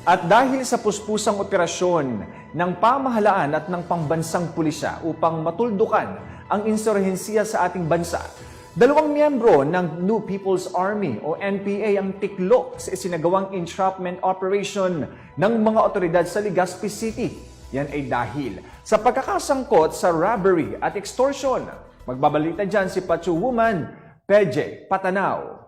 At dahil sa puspusang operasyon ng pamahalaan at ng pambansang pulisya upang matuldukan ang insurhensiya sa ating bansa, dalawang miyembro ng New People's Army o NPA ang tiklo sa isinagawang entrapment operation ng mga otoridad sa Legazpi City. Yan ay dahil sa pagkakasangkot sa robbery at extortion. Magbabalita dyan si Pachu Woman, Peje Patanaw.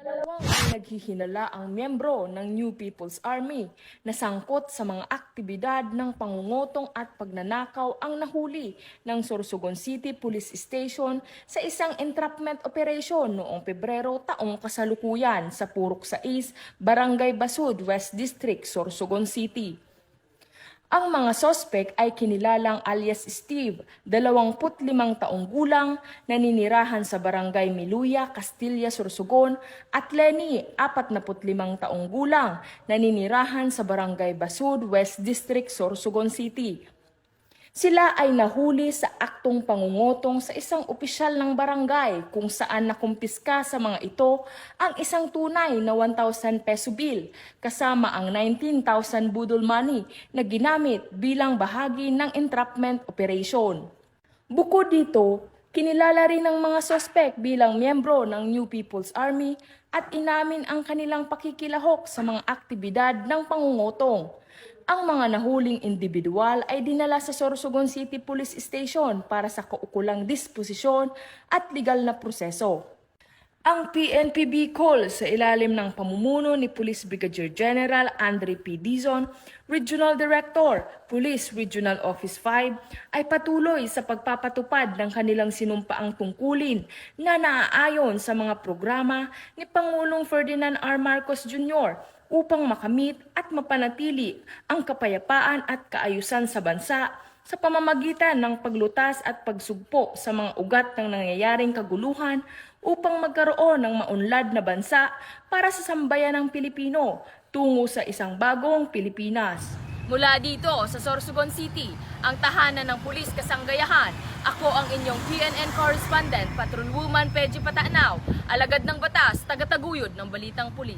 Dalawang naghihinala ang miyembro ng New People's Army na sangkot sa mga aktibidad ng pangungutong at pagnanakaw ang nahuli ng Sorsogon City Police Station sa isang entrapment operation noong Pebrero taong kasalukuyan sa Purok 6, Barangay Basud, West District, Sorsogon City. Ang mga sospek ay kinilalang alias Steve, 25 taong gulang, naninirahan sa Barangay Miluya, Castilla, Sorsogon, at Lenny, 45 taong gulang, naninirahan sa Barangay Basud, West District, Sorsogon City. Sila ay nahuli sa aktong pangungutong sa isang opisyal ng barangay kung saan nakumpiska sa mga ito ang isang tunay na 1,000 peso bill kasama ang 19,000 budol money na ginamit bilang bahagi ng entrapment operation. Bukod dito, kinilala rin ng mga sospek bilang miyembro ng New People's Army at inamin ang kanilang pakikilahok sa mga aktibidad ng pangungutong. Ang mga nahuling individual ay dinala sa Sorsogon City Police Station para sa kaukulang disposisyon at legal na proseso. Ang PNP Bicol sa ilalim ng pamumuno ni Police Brigadier General Andre P. Dizon, Regional Director, Police Regional Office 5, ay patuloy sa pagpapatupad ng kanilang sinumpaang tungkulin na naaayon sa mga programa ni Pangulong Ferdinand R. Marcos Jr. upang makamit at mapanatili ang kapayapaan at kaayusan sa bansa sa pamamagitan ng paglutas at pagsugpo sa mga ugat ng nangyayaring kaguluhan upang magkaroon ng maunlad na bansa para sa sambayan ng Pilipino tungo sa isang bagong Pilipinas. Mula dito sa Sorsogon City, ang tahanan ng pulis kasanggayahan, ako ang inyong PNN correspondent, Patrolwoman Peji Patanaw, alagad ng batas, tagataguyod ng Balitang Pulis.